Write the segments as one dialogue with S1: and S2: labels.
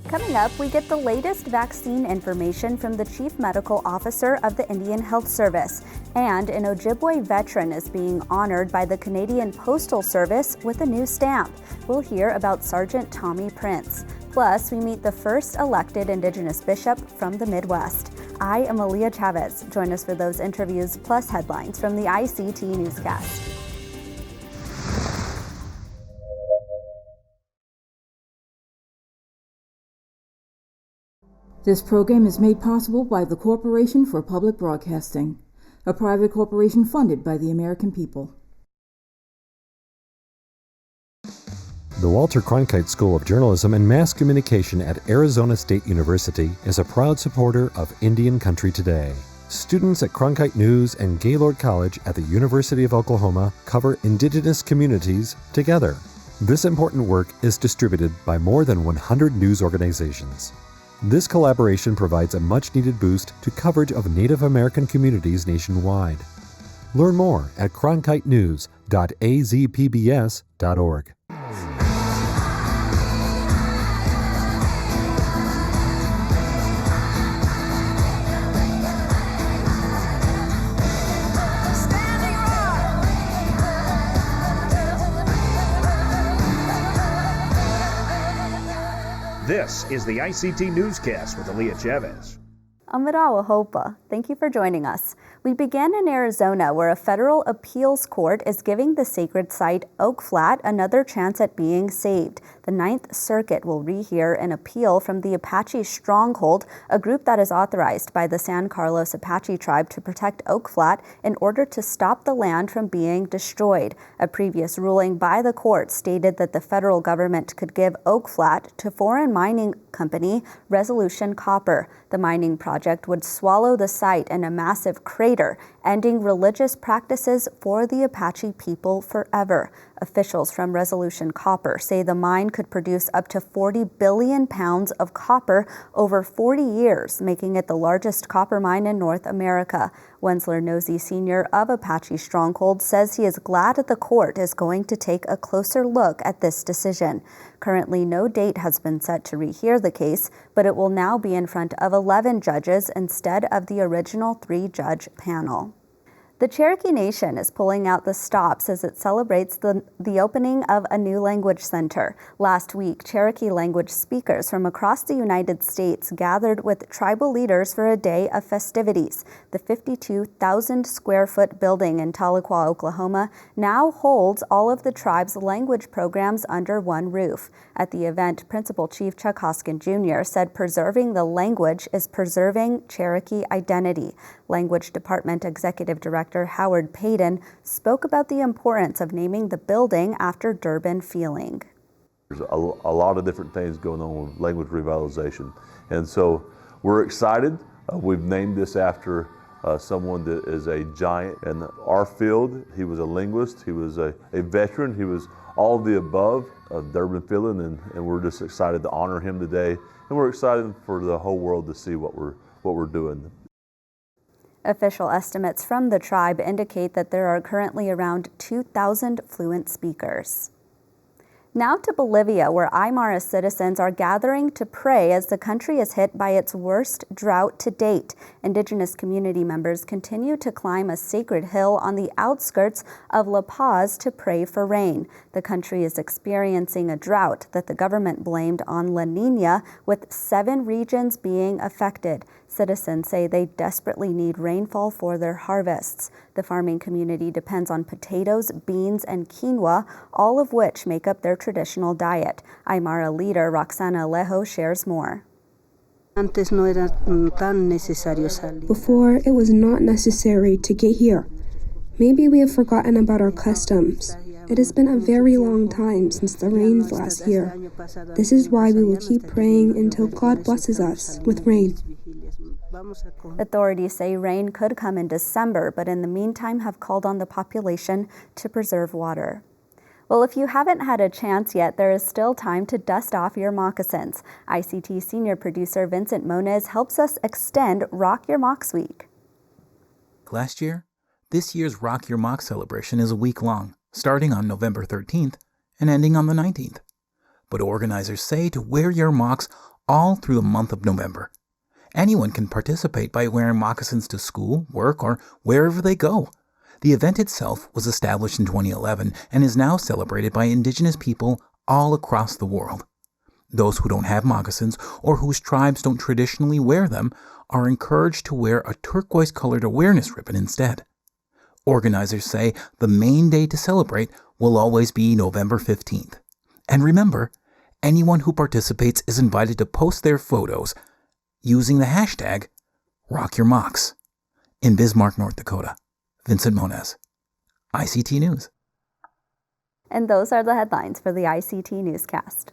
S1: Coming up, we get the latest vaccine information from the Chief Medical Officer of the Indian Health Service. And an Ojibway veteran is being honored by the Canadian Postal Service with a new stamp. We'll hear about Sergeant Tommy Prince. Plus, we meet the first elected Indigenous bishop from the Midwest. I am Aaliyah Chavez. Join us for those interviews plus headlines from the ICT Newscast.
S2: This program is made possible by the Corporation for Public Broadcasting, a private corporation funded by the American people.
S3: The Walter Cronkite School of Journalism and Mass Communication at Arizona State University is a proud supporter of Indian Country Today. Students at Cronkite News and Gaylord College at the University of Oklahoma cover Indigenous communities together. This important work is distributed by more than 100 news organizations. This collaboration provides a much-needed boost to coverage of Native American communities nationwide. Learn more at cronkitenews.azpbs.org.
S4: This is the ICT Newscast with Aaliyah Chavez.
S1: Amarawa Hopa, thank you for joining us. We begin in Arizona, where a federal appeals court is giving the sacred site Oak Flat another chance at being saved. The Ninth Circuit will rehear an appeal from the Apache Stronghold, a group that is authorized by the San Carlos Apache tribe to protect Oak Flat in order to stop the land from being destroyed. A previous ruling by the court stated that the federal government could give Oak Flat to foreign mining company Resolution Copper. The mining project would swallow the site in a massive crater, ending religious practices for the Apache people forever. Officials from Resolution Copper say the mine could produce up to 40 billion pounds of copper over 40 years, making it the largest copper mine in North America. Wensler Nosey Sr. of Apache Stronghold says he is glad that the court is going to take a closer look at this decision. Currently, no date has been set to rehear the case, but it will now be in front of 11 judges instead of the original 3-judge panel. The Cherokee Nation is pulling out the stops as it celebrates the opening of a new language center. Last week, Cherokee language speakers from across the United States gathered with tribal leaders for a day of festivities. The 52,000-square-foot building in Tahlequah, Oklahoma, now holds all of the tribe's language programs under one roof. At the event, Principal Chief Chuck Hoskin Jr. said preserving the language is preserving Cherokee identity. Language Department Executive Director Howard Payton spoke about the importance of naming the building after Durbin Feeling.
S5: There's a lot of different things going on with language revitalization, and so we're excited. We've named this after someone that is a giant in our field. He was a linguist, he was a veteran, he was all of the above of Durbin Feeling, and we're just excited to honor him today, and we're excited for the whole world to see what we're doing.
S1: Official estimates from the tribe indicate that there are currently around 2,000 fluent speakers. Now to Bolivia, where Aymara citizens are gathering to pray as the country is hit by its worst drought to date. Indigenous community members continue to climb a sacred hill on the outskirts of La Paz to pray for rain. The country is experiencing a drought that the government blamed on La Niña, with 7 regions being affected. Citizens say they desperately need rainfall for their harvests. The farming community depends on potatoes, beans, and quinoa, all of which make up their traditional diet. Aymara leader Roxana Alejo shares more.
S6: Before, it was not necessary to get here. Maybe we have forgotten about our customs. It has been a very long time since the rains last year. This is why we will keep praying until God blesses us with rain.
S1: Authorities say rain could come in December, but in the meantime have called on the population to preserve water. Well, if you haven't had a chance yet, there is still time to dust off your moccasins. ICT senior producer Vincent Moniz helps us extend Rock Your Mocks Week.
S7: Last year, this year's Rock Your Mock celebration is a week long, starting on November 13th and ending on the 19th. But organizers say to wear your mocks all through the month of November. Anyone can participate by wearing moccasins to school, work, or wherever they go. The event itself was established in 2011 and is now celebrated by Indigenous people all across the world. Those who don't have moccasins or whose tribes don't traditionally wear them are encouraged to wear a turquoise-colored awareness ribbon instead. Organizers say the main day to celebrate will always be November 15th. And remember, anyone who participates is invited to post their photos using the hashtag #RockYourMocs. In Bismarck, North Dakota, Vincent Moniz, ICT News.
S1: And those are the headlines for the ICT Newscast.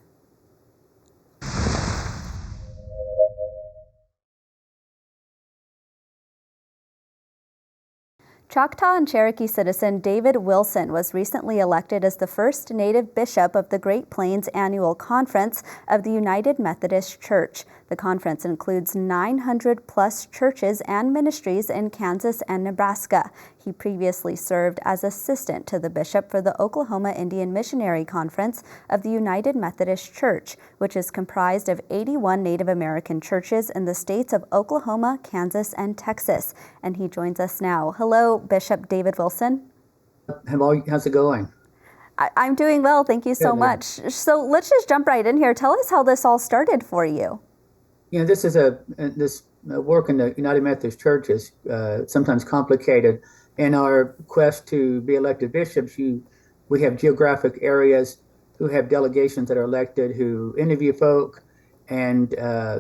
S1: Choctaw and Cherokee citizen David Wilson was recently elected as the first Native Bishop of the Great Plains Annual Conference of the United Methodist Church. The conference includes 900-plus churches and ministries in Kansas and Nebraska. He previously served as assistant to the bishop for the Oklahoma Indian Missionary Conference of the United Methodist Church, which is comprised of 81 Native American churches in the states of Oklahoma, Kansas, and Texas. And he joins us now. Hello, Bishop David Wilson.
S8: Hello, how's it going?
S1: I'm doing well, thank you so much. So let's just jump right in here. Tell us how this all started for you.
S8: You know, this is this work in the United Methodist Church is sometimes complicated. In our quest to be elected bishops, we have geographic areas who have delegations that are elected, who interview folk and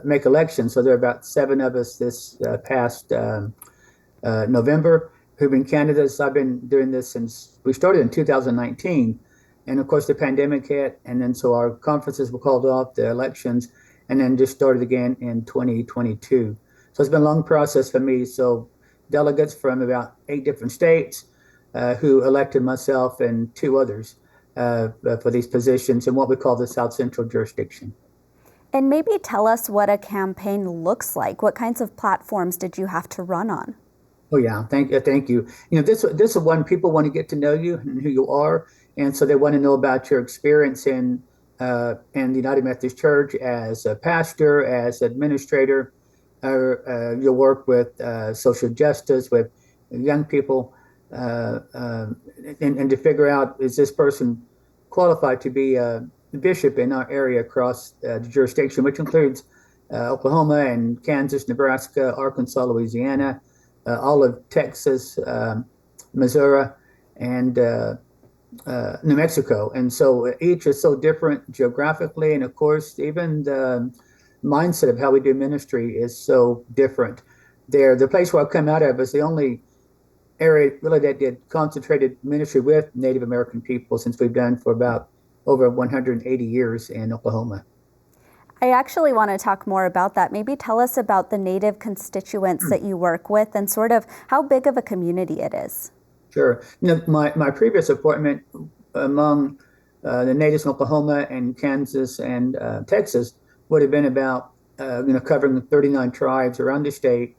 S8: make elections. So there are about 7 of us this past November who've been candidates. I've been doing this since we started in 2019. And of course, the pandemic hit. And then so our conferences were called off, the elections, and then just started again in 2022. So it's been a long process for me. So delegates from about 8 different states who elected myself and 2 others for these positions in what we call the South Central jurisdiction.
S1: And maybe tell us what a campaign looks like. What kinds of platforms did you have to run on?
S8: Oh yeah, thank you. You know, this is one people want to get to know you and who you are, and so they want to know about your experience in the United Methodist Church as a pastor, as administrator, your work with social justice, with young people, and to figure out, is this person qualified to be a bishop in our area across the jurisdiction, which includes Oklahoma and Kansas, Nebraska, Arkansas, Louisiana, all of Texas, Missouri, and New Mexico. And so each is so different geographically, and of course, even the mindset of how we do ministry is so different. The place where I come out of is the only area really that did concentrated ministry with Native American people, since we've done for about over 180 years in Oklahoma.
S1: I actually want to talk more about that. Maybe tell us about the Native constituents that you work with and sort of how big of a community it is.
S8: Sure. You know, my previous appointment among the natives in Oklahoma and Kansas and Texas would have been about covering 39 tribes around the state,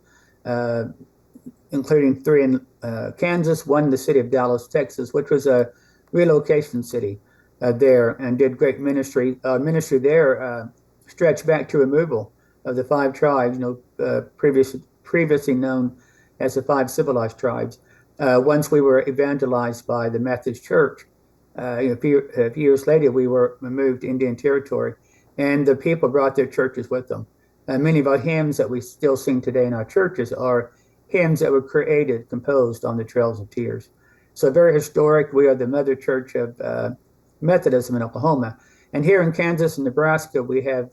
S8: including 3 in Kansas, 1 in the city of Dallas, Texas, which was a relocation city there, and did great ministry. Ministry there stretched back to removal of the 5 tribes, previously known as the 5 civilized tribes. Once we were evangelized by the Methodist Church, a few years later, we were moved to Indian Territory, and the people brought their churches with them. Many of our hymns that we still sing today in our churches are hymns that were composed on the Trails of Tears. So very historic. We are the mother church of Methodism in Oklahoma. And here in Kansas and Nebraska, we have,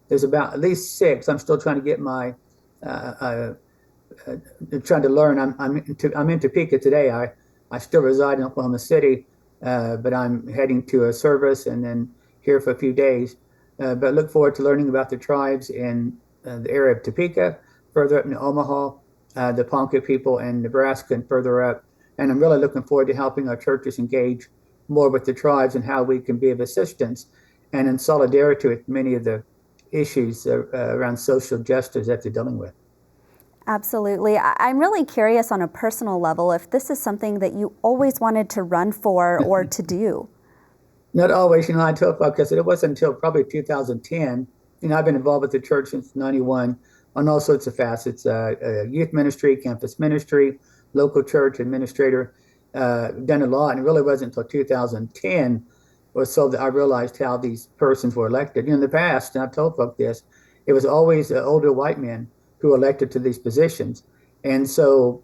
S8: there's about at least 6. I'm still trying to get my, trying to learn. I'm in Topeka today. I still reside in Oklahoma City, but I'm heading to a service and then here for a few days. But look forward to learning about the tribes in the area of Topeka, further up in Omaha, the Ponca people in Nebraska, and further up. And I'm really looking forward to helping our churches engage more with the tribes and how we can be of assistance and in solidarity with many of the issues around social justice that they're dealing with.
S1: Absolutely. I'm really curious on a personal level if this is something that you always wanted to run for or to do.
S8: Not always. I told folks, it wasn't until probably 2010 I've been involved with the church since '91 on all sorts of facets: youth ministry, campus ministry, local church administrator. Done a lot, and it really wasn't until 2010 or so that I realized how these persons were elected. In the past, and I've told folk this, it was always older white men who were elected to these positions. And so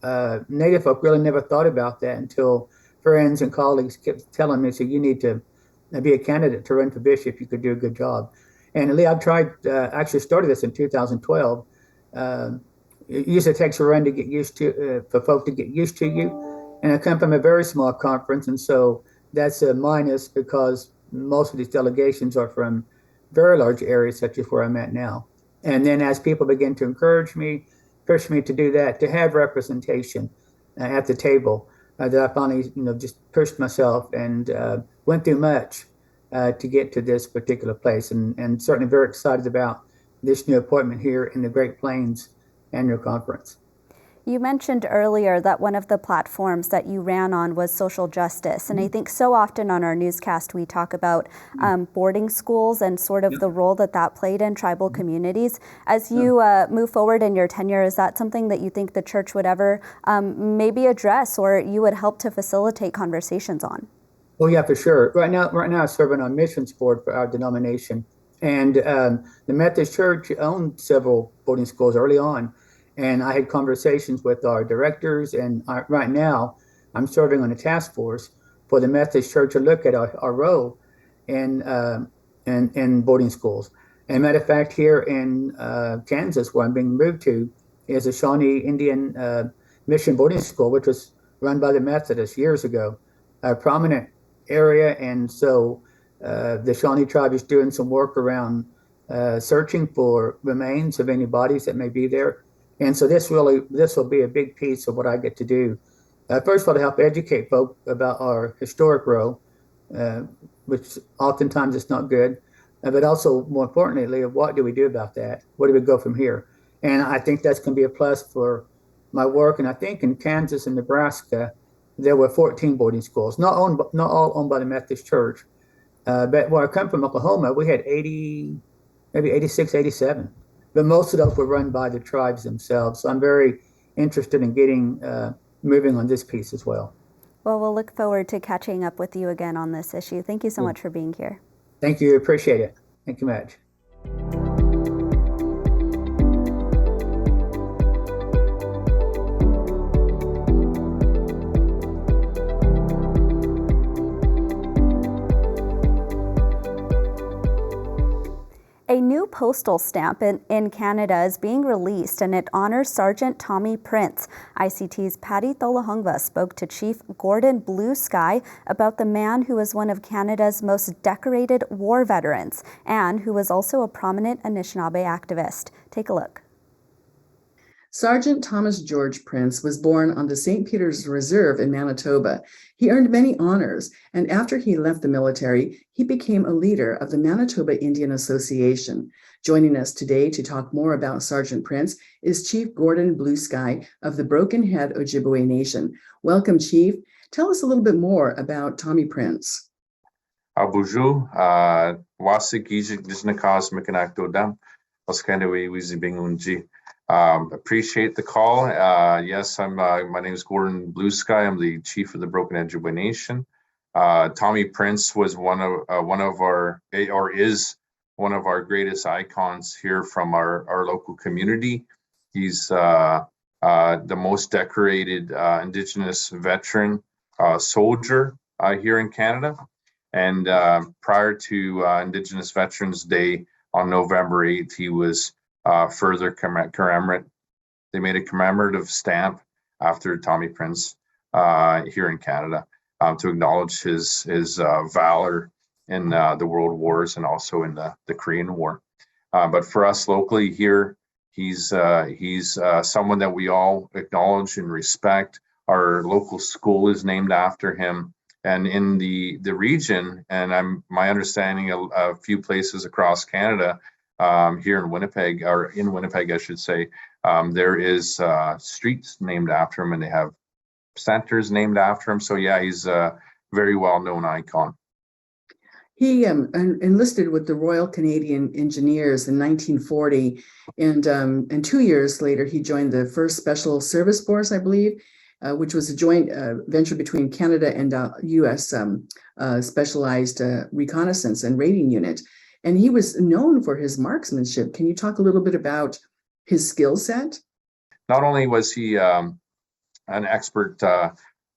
S8: Native folk really never thought about that until friends and colleagues kept telling me, so you need to be a candidate to run for bishop. You could do a good job. And Lee, I've tried, actually started this in 2012. It usually takes a run to get used to, for folk to get used to you. And I come from a very small conference, and so that's a minus because most of these delegations are from very large areas, such as where I'm at now. And then as people begin to encourage me, push me to do that, to have representation at the table, that I finally, just pushed myself and went through much to get to this particular place. And certainly very excited about this new appointment here in the Great Plains Annual Conference.
S1: You mentioned earlier that one of the platforms that you ran on was social justice. And I think so often on our newscast, we talk about boarding schools and sort of the role that that played in tribal communities. As you move forward in your tenure, is that something that you think the church would ever maybe address or you would help to facilitate conversations on?
S8: Oh, yeah, for sure. Right now I'm serving on missions board for our denomination. And the Methodist Church owned several boarding schools early on. And I had conversations with our directors, and right now I'm serving on a task force for the Methodist Church to look at our role in boarding schools. And matter of fact, here in Kansas, where I'm being moved to, is a Shawnee Indian mission boarding school, which was run by the Methodists years ago, a prominent area. And so the Shawnee tribe is doing some work around searching for remains of any bodies that may be there. And so this will be a big piece of what I get to do. First of all, to help educate folk about our historic role, which oftentimes is not good, but also more importantly, what do we do about that? Where do we go from here? And I think that's going to be a plus for my work. And I think in Kansas and Nebraska, there were 14 boarding schools, not all owned by the Methodist Church. But where I come from, Oklahoma, we had 80, maybe 86, 87. But most of those were run by the tribes themselves. So I'm very interested in getting moving on this piece as well.
S1: Well, we'll look forward to catching up with you again on this issue. Thank you so much for being here.
S8: Thank you. Appreciate it. Thank you much.
S1: A new postal stamp in Canada is being released, and it honors Sergeant Tommy Prince. ICT's Patty Tholahongva spoke to Chief Gordon Bluesky about the man who is one of Canada's most decorated war veterans and who was also a prominent Anishinaabe activist. Take a look.
S9: Sergeant Thomas George Prince was born on the St. Peter's Reserve in Manitoba. He earned many honors, and after he left the military, he became a leader of the Manitoba Indian Association. Joining us today to talk more about Sergeant Prince is Chief Gordon Bluesky of the Broken Head Ojibway Nation. Welcome, Chief. Tell us a little bit more about Tommy Prince.
S10: Bonjour, wasik gijik disnakas mekanakdodam, oskandawi wizibingunji. Appreciate the call. Yes, my name is Gordon Bluesky. I'm the chief of the Broken Ojibway Nation. Tommy Prince was is one of our greatest icons here from our local community. He's the most decorated Indigenous veteran soldier here in Canada. And prior to Indigenous Veterans Day on November 8th, he was further commemorate. They made a commemorative stamp after Tommy Prince here in Canada to acknowledge his valor in the world wars and also in the Korean War. But for us locally here, he's someone that we all acknowledge and respect. Our local school is named after him, and in the region, and my understanding a few places across Canada. Here in Winnipeg, I should say, there is streets named after him, and they have centers named after him. So yeah, he's a very well-known icon.
S9: He enlisted with the Royal Canadian Engineers in 1940, and 2 years later, he joined the 1st Special Service Force, I believe, which was a joint venture between Canada and U.S. Specialized Reconnaissance and Raiding Unit. And he was known for his marksmanship. Can you talk a little bit about his skill set?
S10: Not only was he an expert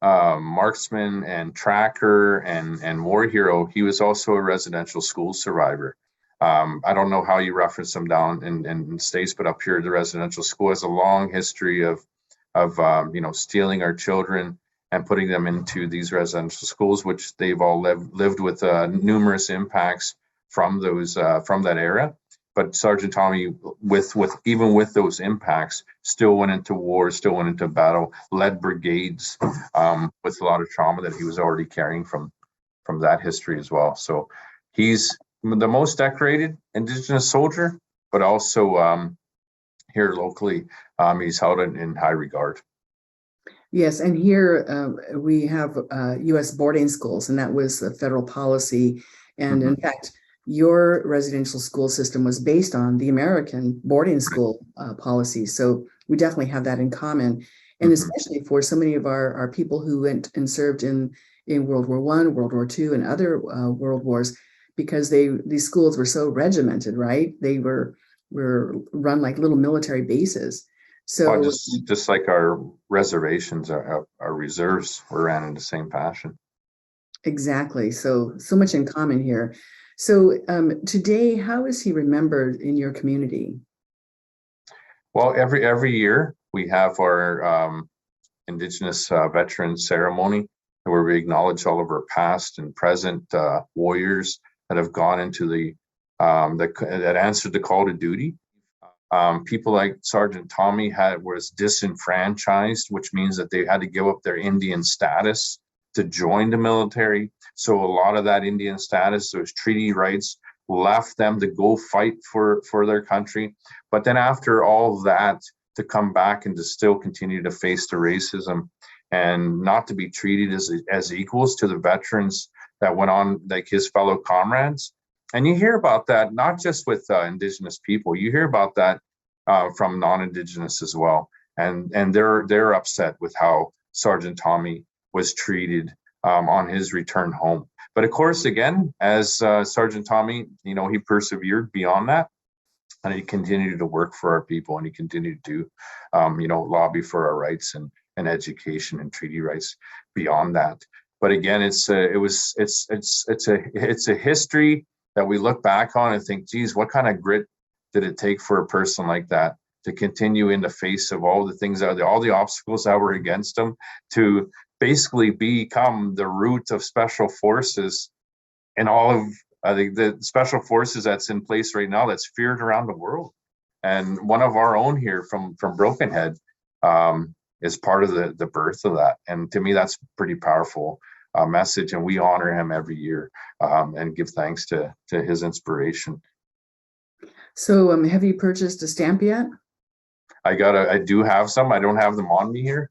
S10: marksman and tracker and war hero, he was also a residential school survivor. I don't know how you reference him down in the States, but up here, the residential school has a long history of stealing our children and putting them into these residential schools, which they've all lived with numerous impacts from that era. But Sergeant Tommy, even with those impacts, still went into war, still went into battle, led brigades with a lot of trauma that he was already carrying from that history as well. So he's the most decorated Indigenous soldier, but also here locally, he's held in high regard.
S9: Yes, and here we have U.S. boarding schools, and that was a federal policy. And in fact, your residential school system was based on the American boarding school policy. So we definitely have that in common. And especially for so many of our people who went and served in World War I, World War II, and other world wars, because these schools were so regimented, right? They were run like little military bases. So
S10: just like our reservations, our reserves were ran in the same fashion.
S9: Exactly. So much in common here. So today, how is he remembered in your community?
S10: Well, every year we have our Indigenous veteran ceremony, where we acknowledge all of our past and present warriors that have gone into that answered the call to duty. People like Sergeant Tommy was disenfranchised, which means that they had to give up their Indian status to join the military. So a lot of that Indian status, those treaty rights, left them to go fight for their country. But then after all that, to come back and to still continue to face the racism and not to be treated as equals to the veterans that went on, like his fellow comrades. And you hear about that not just with Indigenous people, you hear about that from non-Indigenous as well. And they're upset with how Sergeant Tommy was treated on his return home. But of course, again, as Sergeant Tommy, he persevered beyond that, and he continued to work for our people, and he continued to, lobby for our rights and education and treaty rights beyond that. But again, it's a history that we look back on and think, geez, what kind of grit did it take for a person like that to continue in the face of all the things all the obstacles that were against him, to basically become the root of special forces and all of the special forces that's in place right now, that's feared around the world. And one of our own here from Broken Head is part of the birth of that. And to me, that's pretty powerful message. And we honor him every year and give thanks to his inspiration.
S9: So have you purchased a stamp yet?
S10: I do have some. I don't have them on me here.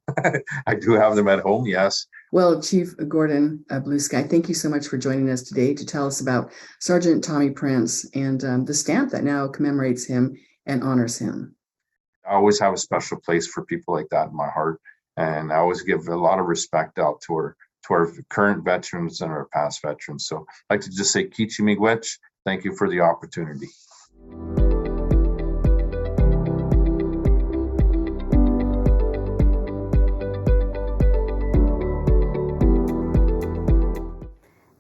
S10: I do have them at home, yes.
S9: Well, Chief Gordon Bluesky, thank you so much for joining us today to tell us about Sergeant Tommy Prince and the stamp that now commemorates him and honors him.
S10: I always have a special place for people like that in my heart. And I always give a lot of respect out to our current veterans and our past veterans. So I'd like to just say, Kichi Miigwech, thank you for the opportunity.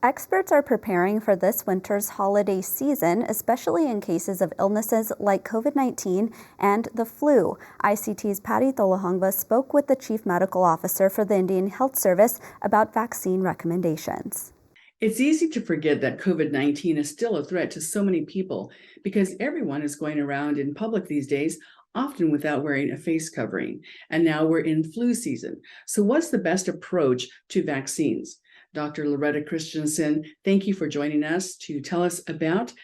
S1: Experts are preparing for this winter's holiday season, especially in cases of illnesses like COVID-19 and the flu. ICT's Patty Tholahongva spoke with the Chief Medical Officer for the Indian Health Service about vaccine recommendations.
S11: It's easy to forget that COVID-19 is still a threat to so many people because everyone is going around in public these days, often without wearing a face covering. And now we're in flu season. So what's the best approach to vaccines? Dr. Loretta Christensen, thank you for joining us to tell us about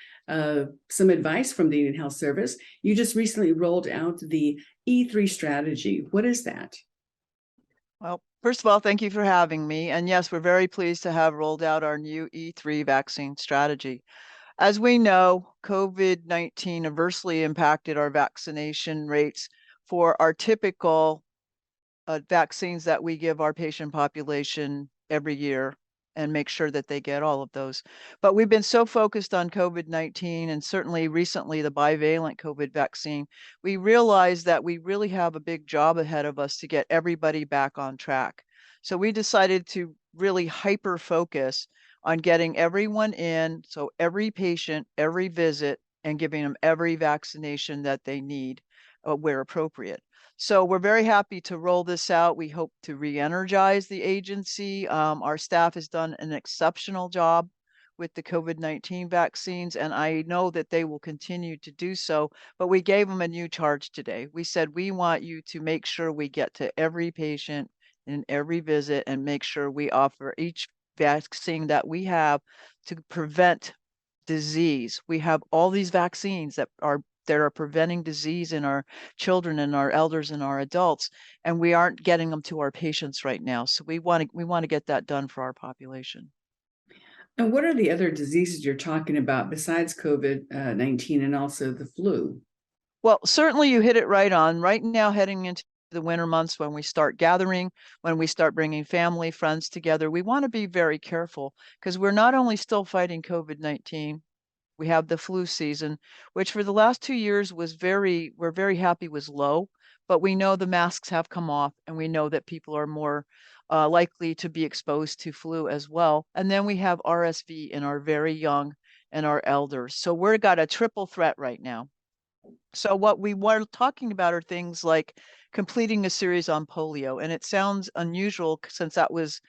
S11: some advice from the Indian Health Service. You just recently rolled out the E3 strategy. What is that?
S12: Well, first of all, thank you for having me. And yes, we're very pleased to have rolled out our new E3 vaccine strategy. As we know, COVID-19 adversely impacted our vaccination rates for our typical vaccines that we give our patient population every year and make sure that they get all of those. But we've been so focused on COVID-19 and certainly recently the bivalent COVID vaccine, we realized that we really have a big job ahead of us to get everybody back on track. So we decided to really hyper focus on getting everyone in, so every patient, every visit, and giving them every vaccination that they need where appropriate. So we're very happy to roll this out. We hope to re-energize the agency. Our staff has done an exceptional job with the COVID-19 vaccines, and I know that they will continue to do so. But we gave them a new charge today. We said, we want you to make sure we get to every patient in every visit and make sure we offer each vaccine that we have to prevent disease. We have all these vaccines that are preventing disease in our children and our elders and our adults, and we aren't getting them to our patients right now. So we want to get that done for our population.
S11: And what are the other diseases you're talking about besides COVID-19 and also the flu?
S12: Well, certainly you hit it right on. Right now, heading into the winter months, when we start gathering, when we start bringing family, friends together, we want to be very careful because we're not only still fighting COVID-19, we have the flu season, which for the last 2 years we're very happy was low, but we know the masks have come off and we know that people are more likely to be exposed to flu as well. And then we have RSV in our very young and our elders. So we've got a triple threat right now. So what we were talking about are things like completing a series on polio. And it sounds unusual since that was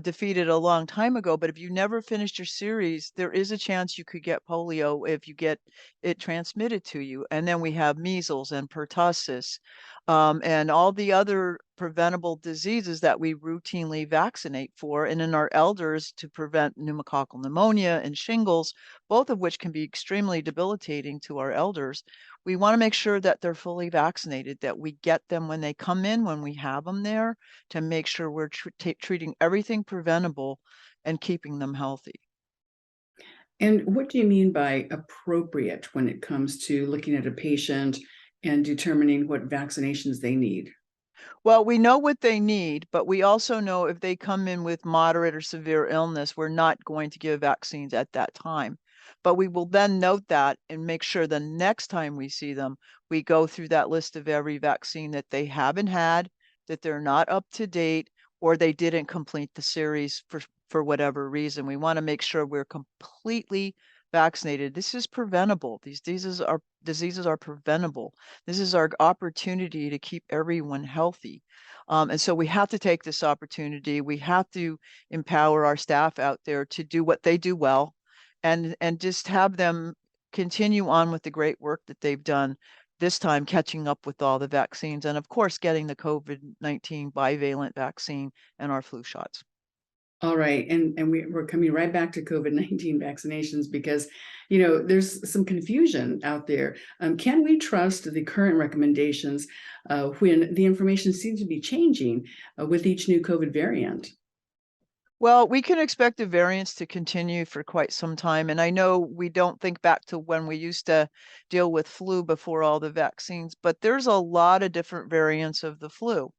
S12: defeated a long time ago. But if you never finished your series, there is a chance you could get polio if you get it transmitted to you. And then we have measles and pertussis and all the other preventable diseases that we routinely vaccinate for. And in our elders to prevent pneumococcal pneumonia and shingles, both of which can be extremely debilitating to our elders. We want to make sure that they're fully vaccinated, that we get them when they come in, when we have them there, to make sure we're treating everything preventable and keeping them healthy.
S11: And what do you mean by appropriate when it comes to looking at a patient and determining what vaccinations they need?
S12: Well, we know what they need, but we also know if they come in with moderate or severe illness, we're not going to give vaccines at that time. But we will then note that and make sure the next time we see them, we go through that list of every vaccine that they haven't had, that they're not up to date, or they didn't complete the series for whatever reason. We want to make sure we're completely vaccinated. This is preventable. These diseases are preventable. This is our opportunity to keep everyone healthy. And so we have to take this opportunity. We have to empower our staff out there to do what they do well and just have them continue on with the great work that they've done, this time catching up with all the vaccines and, of course, getting the COVID-19 bivalent vaccine and our flu shots.
S11: All right. And we're coming right back to COVID-19 vaccinations because, you know, there's some confusion out there. Can we trust the current recommendations when the information seems to be changing with each new COVID variant?
S12: Well, we can expect the variants to continue for quite some time. And I know we don't think back to when we used to deal with flu before all the vaccines, but there's a lot of different variants of the flu.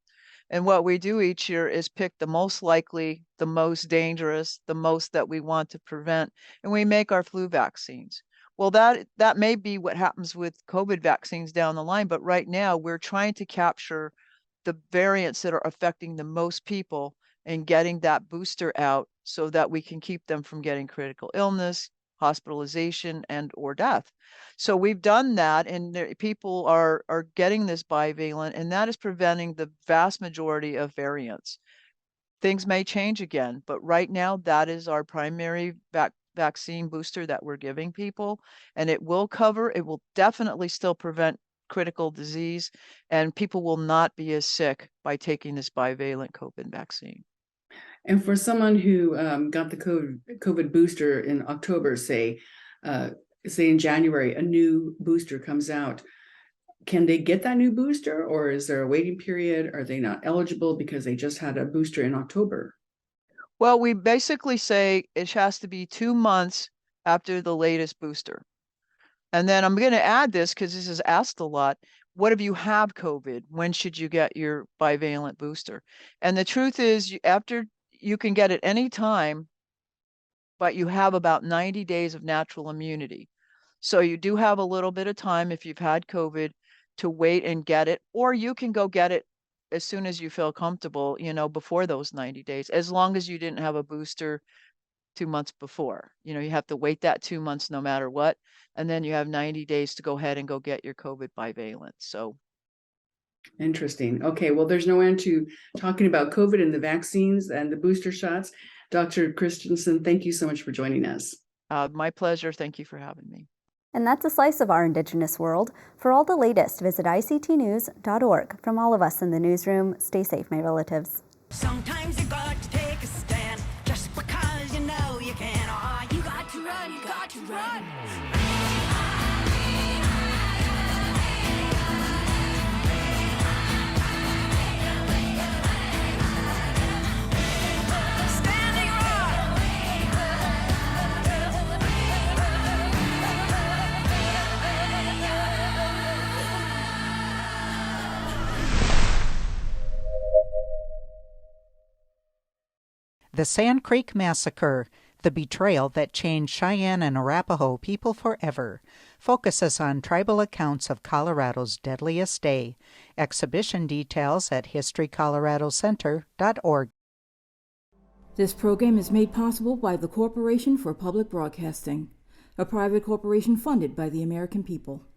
S12: And what we do each year is pick the most likely, the most dangerous, the most that we want to prevent, and we make our flu vaccines. Well, that may be what happens with COVID vaccines down the line, but right now we're trying to capture the variants that are affecting the most people and getting that booster out so that we can keep them from getting critical illness, hospitalization, and or death. So we've done that, and people are getting this bivalent, and that is preventing the vast majority of variants. Things may change again, but right now that is our primary vaccine booster that we're giving people, and it will definitely still prevent critical disease, and people will not be as sick by taking this bivalent COVID vaccine.
S11: And for someone who got the COVID booster in October, say in January, a new booster comes out. can they get that new booster, or is there a waiting period? Are they not eligible because they just had a booster in October?
S12: Well, we basically say it has to be 2 months after the latest booster. And then I'm going to add this because this is asked a lot. What if you have COVID? When should you get your bivalent booster? And the truth is, after you can get it any time, but you have about 90 days of natural immunity. So you do have a little bit of time if you've had COVID to wait and get it, or you can go get it as soon as you feel comfortable, before those 90 days, as long as you didn't have a booster 2 months before. You have to wait that 2 months no matter what. And then you have 90 days to go ahead and go get your COVID bivalent. So
S11: interesting. Okay, well, there's no end to talking about COVID and the vaccines and the booster shots. Dr. Christensen, thank you so much for joining us.
S12: My pleasure. Thank you for having me.
S1: And that's a slice of our Indigenous world. For all the latest, visit ictnews.org. From all of us in the newsroom, stay safe, my relatives.
S13: Sometimes you got to take a stand just because you know you can. Oh, you got to run, you got to run.
S14: The Sand Creek Massacre, the betrayal that changed Cheyenne and Arapaho people forever, focuses on tribal accounts of Colorado's deadliest day. Exhibition details at historycoloradocenter.org.
S2: This program is made possible by the Corporation for Public Broadcasting, a private corporation funded by the American people.